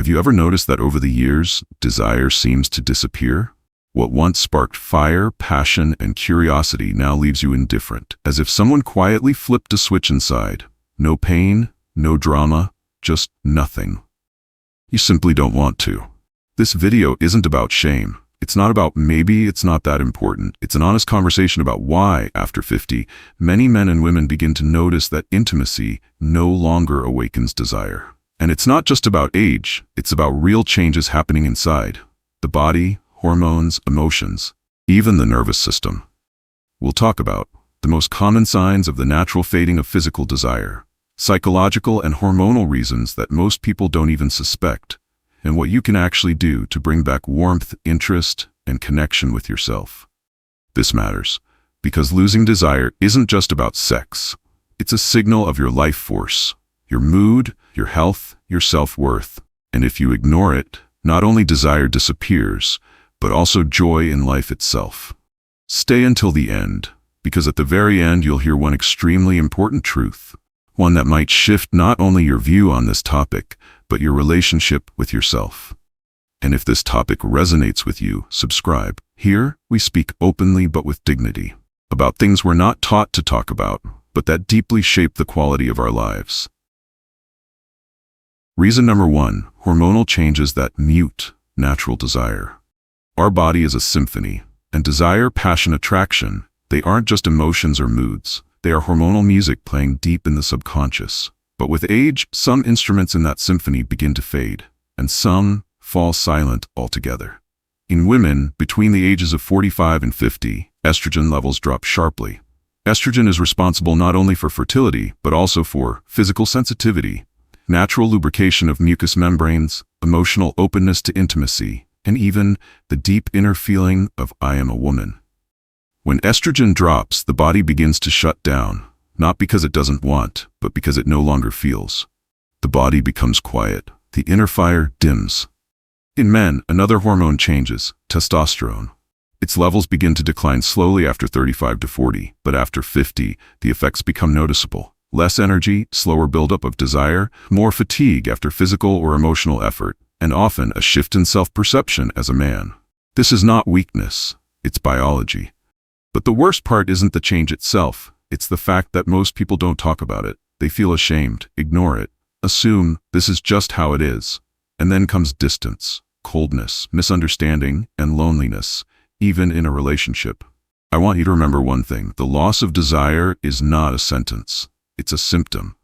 you ever noticed that over the years, desire seems to disappear? What once sparked fire, passion, and curiosity now leaves you indifferent, as if someone quietly flipped a switch inside. No pain, no drama, just nothing. You simply don't want to. This video isn't about shame. It's not about maybe it's not that important. It's an honest conversation about why, after 50, many men and women begin to notice that intimacy no longer awakens desire. And it's not just about age, it's about real changes happening inside. The body, hormones, emotions, even the nervous system. We'll talk about the most common signs of the natural fading of physical desire, psychological and hormonal reasons that most people don't even suspect, and what you can actually do to bring back warmth, interest, and connection with yourself. This matters, because losing desire isn't just about sex. It's a signal of your life force, your mood, your health, your self-worth. And if you ignore it, not only desire disappears, but also joy in life itself. Stay until the end, because at the very end you'll hear one extremely important truth, one that might shift not only your view on this topic, but your relationship with yourself. And if this topic resonates with you, subscribe. Here, we speak openly but with dignity, about things we're not taught to talk about, but that deeply shape the quality of our lives. Reason number 1, hormonal changes that mute natural desire. Our body is a symphony, and desire, passion, attraction, they aren't just emotions or moods. They are hormonal music playing deep in the subconscious. But with age, some instruments in that symphony begin to fade, and some fall silent altogether. In women, between the ages of 45 and 50, estrogen levels drop sharply. Estrogen is responsible not only for fertility, but also for physical sensitivity, natural lubrication of mucous membranes, emotional openness to intimacy, and even the deep inner feeling of I am a woman. When estrogen drops, the body begins to shut down, not because it doesn't want, but because it no longer feels. The body becomes quiet. The inner fire dims. In men, another hormone changes, testosterone. Its levels begin to decline slowly after 35 to 40, but after 50, the effects become noticeable. Less energy, slower buildup of desire, more fatigue after physical or emotional effort, and often a shift in self-perception as a man. This is not weakness, it's biology. But the worst part isn't the change itself. It's the fact that most people don't talk about it. They feel ashamed, ignore it, assume this is just how it is. And then comes distance, coldness, misunderstanding, and loneliness, even in a relationship. I want you to remember one thing. The loss of desire is not a sentence. It's a symptom.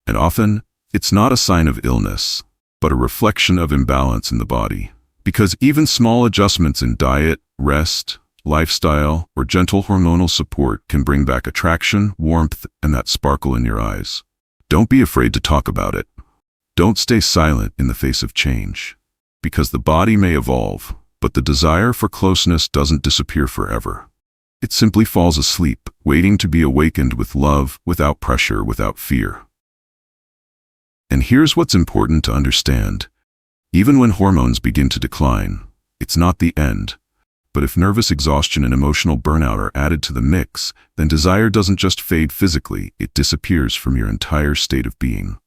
And often, it's not a sign of illness, but a reflection of imbalance in the body. Because even small adjustments in diet, rest, lifestyle, or gentle hormonal support can bring back attraction, warmth, and that sparkle in your eyes. Don't be afraid to talk about it. Don't stay silent in the face of change. Because the body may evolve, but the desire for closeness doesn't disappear forever. It simply falls asleep, waiting to be awakened with love, without pressure, without fear. And here's what's important to understand. Even when hormones begin to decline, it's not the end. But if nervous exhaustion and emotional burnout are added to the mix, then desire doesn't just fade physically, it disappears from your entire state of being.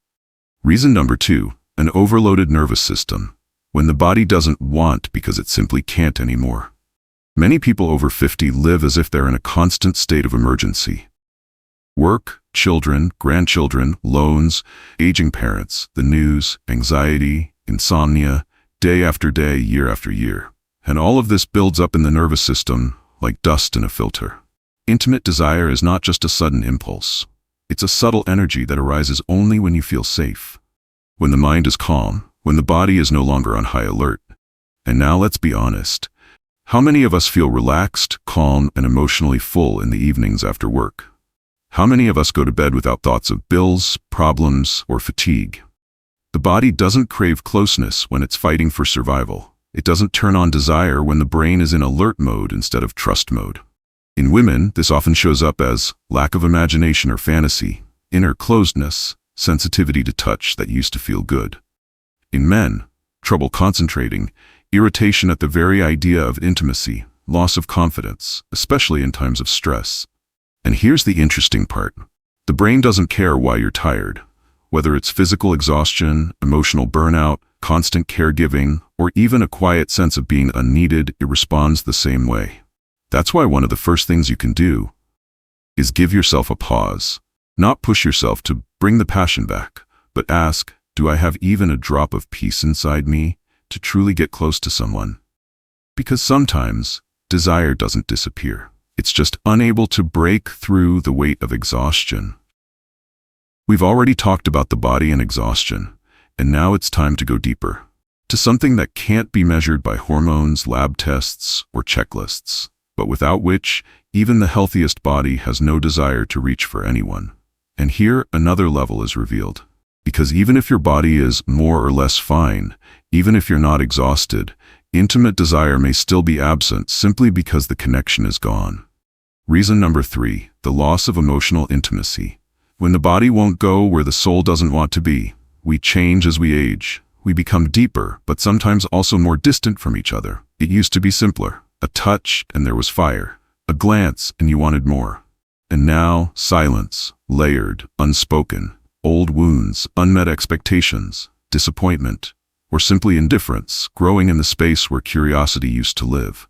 Reason number 2, an overloaded nervous system. When the body doesn't want because it simply can't anymore. Many people over 50 live as if they're in a constant state of emergency. Work, children, grandchildren, loans, aging parents, the news, anxiety, insomnia, day after day, year after year. And all of this builds up in the nervous system like dust in a filter. Intimate desire is not just a sudden impulse. It's a subtle energy that arises only when you feel safe. When the mind is calm, when the body is no longer on high alert. And now let's be honest. How many of us feel relaxed, calm, and emotionally full in the evenings after work? How many of us go to bed without thoughts of bills, problems, or fatigue? The body doesn't crave closeness when it's fighting for survival. It doesn't turn on desire when the brain is in alert mode instead of trust mode. In women, this often shows up as lack of imagination or fantasy, inner closedness, sensitivity to touch that used to feel good. In men, trouble concentrating, irritation at the very idea of intimacy, loss of confidence, especially in times of stress. And here's the interesting part. The brain doesn't care why you're tired, whether it's physical exhaustion, emotional burnout, constant caregiving, or even a quiet sense of being unneeded, it responds the same way. That's why one of the first things you can do is give yourself a pause. Not push yourself to bring the passion back, but ask, do I have even a drop of peace inside me to truly get close to someone? Because sometimes desire doesn't disappear. It's just unable to break through the weight of exhaustion. We've already talked about the body and exhaustion, and now it's time to go deeper, to something that can't be measured by hormones, lab tests, or checklists, but without which even the healthiest body has no desire to reach for anyone. And here another level is revealed. Because even if your body is more or less fine, even if you're not exhausted, intimate desire may still be absent simply because the connection is gone. Reason number 3, the loss of emotional intimacy. When the body won't go where the soul doesn't want to be, we change as we age. We become deeper, but sometimes also more distant from each other. It used to be simpler. A touch and there was fire. A glance and you wanted more. And now, silence, layered, unspoken. Old wounds, unmet expectations, disappointment, or simply indifference, growing in the space where curiosity used to live.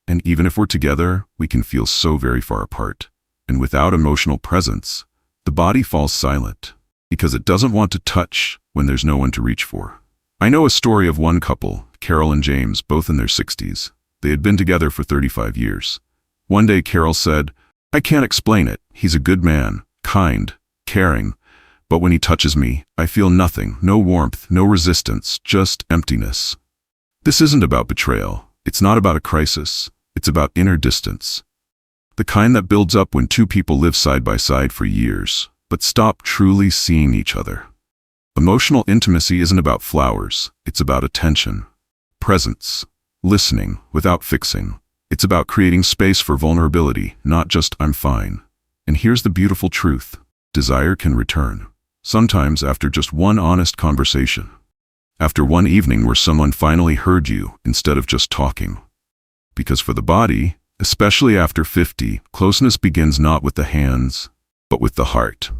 And even if we're together, we can feel so very far apart. And without emotional presence, the body falls silent, because it doesn't want to touch when there's no one to reach for. I know a story of one couple, Carol and James, both in their 60s. They had been together for 35 years. One day Carol said, "I can't explain it. He's a good man, kind, caring. But when he touches me, I feel nothing, no warmth, no resistance, just emptiness." This isn't about betrayal. It's not about a crisis. It's about inner distance. The kind that builds up when two people live side by side for years, but stop truly seeing each other. Emotional intimacy isn't about flowers. It's about attention, presence, listening without fixing. It's about creating space for vulnerability, not just "I'm fine." And here's the beautiful truth. Desire can return. Sometimes after just one honest conversation. After one evening where someone finally heard you instead of just talking. Because for the body, especially after 50, closeness begins not with the hands, but with the heart.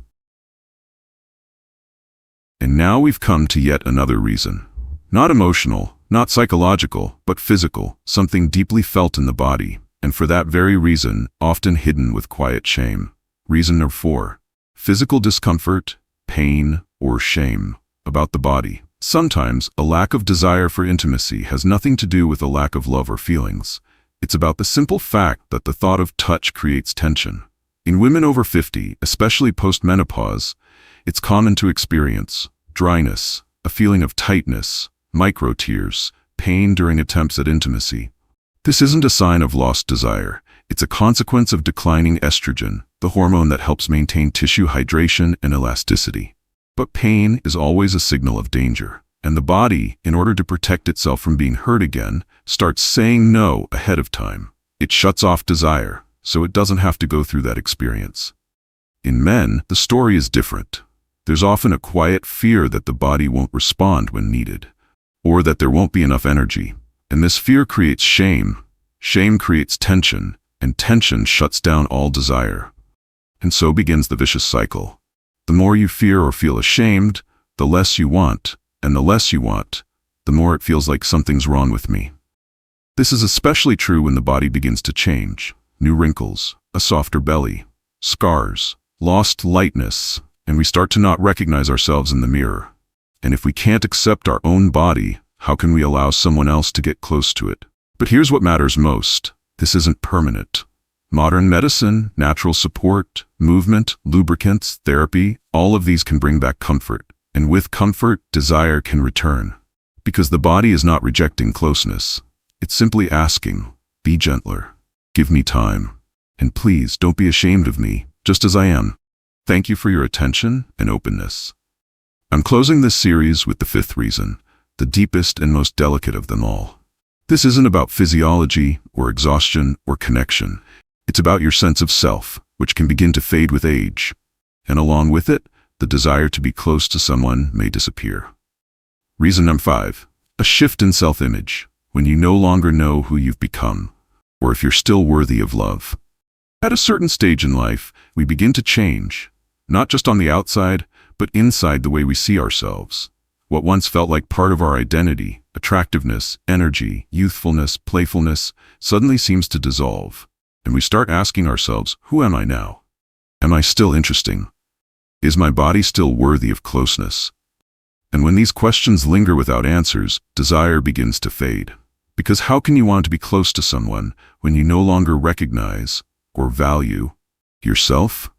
And now we've come to yet another reason. Not emotional, not psychological, but physical, something deeply felt in the body, and for that very reason, often hidden with quiet shame. Reason number 4. Physical discomfort, pain, or shame about the body. Sometimes, a lack of desire for intimacy has nothing to do with a lack of love or feelings. It's about the simple fact that the thought of touch creates tension. In women over 50, especially post-menopause, it's common to experience dryness, a feeling of tightness, micro-tears, pain during attempts at intimacy. This isn't a sign of lost desire. It's a consequence of declining estrogen, the hormone that helps maintain tissue hydration and elasticity. But pain is always a signal of danger, and the body, in order to protect itself from being hurt again, starts saying no ahead of time. It shuts off desire, so it doesn't have to go through that experience. In men, the story is different. There's often a quiet fear that the body won't respond when needed, or that there won't be enough energy. And this fear creates shame. Shame creates tension, and tension shuts down all desire. And so begins the vicious cycle. The more you fear or feel ashamed, the less you want, and the less you want, the more it feels like something's wrong with me. This is especially true when the body begins to change. New wrinkles, a softer belly, scars, lost lightness, and we start to not recognize ourselves in the mirror. And if we can't accept our own body, how can we allow someone else to get close to it? But here's what matters most. This isn't permanent. Modern medicine, natural support, movement, lubricants, therapy, all of these can bring back comfort. And with comfort, desire can return. Because the body is not rejecting closeness. It's simply asking, be gentler, give me time, and please don't be ashamed of me, just as I am. Thank you for your attention and openness. I'm closing this series with the 5th reason, the deepest and most delicate of them all. This isn't about physiology or exhaustion or connection. It's about your sense of self, which can begin to fade with age. And along with it, the desire to be close to someone may disappear. Reason number 5, a shift in self-image, when you no longer know who you've become, or if you're still worthy of love. At a certain stage in life, we begin to change, not just on the outside, but inside the way we see ourselves. What once felt like part of our identity, attractiveness, energy, youthfulness, playfulness, suddenly seems to dissolve. And we start asking ourselves, who am I now? Am I still interesting? Is my body still worthy of closeness? And when these questions linger without answers, desire begins to fade. Because how can you want to be close to someone when you no longer recognize or value yourself?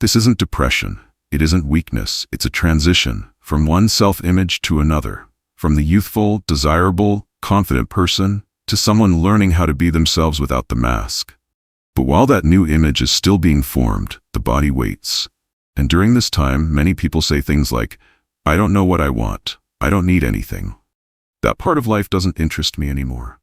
This isn't depression. It isn't weakness. It's a transition from one self-image to another, from the youthful, desirable, confident person to someone learning how to be themselves without the mask. But while that new image is still being formed, the body waits. And during this time, many people say things like, I don't know what I want. I don't need anything. That part of life doesn't interest me anymore.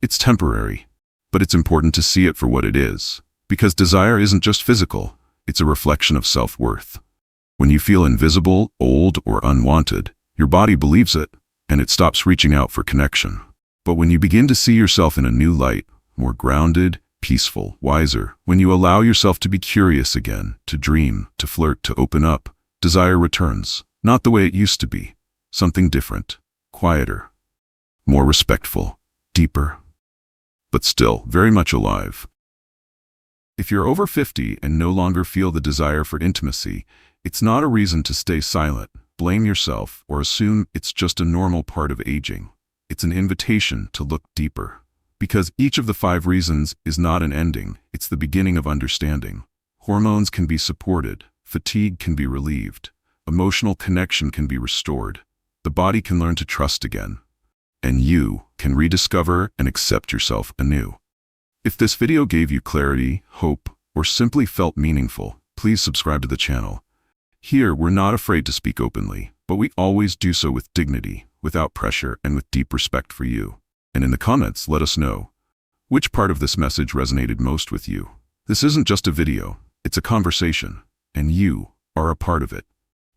It's temporary, but it's important to see it for what it is, because desire isn't just physical, it's a reflection of self-worth. When you feel invisible, old, or unwanted, your body believes it, and it stops reaching out for connection. But when you begin to see yourself in a new light, more grounded, peaceful, wiser, when you allow yourself to be curious again, to dream, to flirt, to open up, desire returns, not the way it used to be, something different, quieter, more respectful, deeper, but still very much alive. If you're over 50 and no longer feel the desire for intimacy, it's not a reason to stay silent, blame yourself, or assume it's just a normal part of aging. It's an invitation to look deeper. Because each of the 5 reasons is not an ending, it's the beginning of understanding. Hormones can be supported, fatigue can be relieved, emotional connection can be restored, the body can learn to trust again, and you can rediscover and accept yourself anew. If this video gave you clarity, hope, or simply felt meaningful, please subscribe to the channel. Here, we're not afraid to speak openly, but we always do so with dignity, without pressure, and with deep respect for you. And in the comments, let us know which part of this message resonated most with you. This isn't just a video, it's a conversation, and you are a part of it.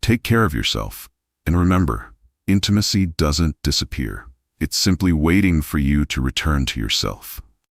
Take care of yourself, and remember, intimacy doesn't disappear. It's simply waiting for you to return to yourself.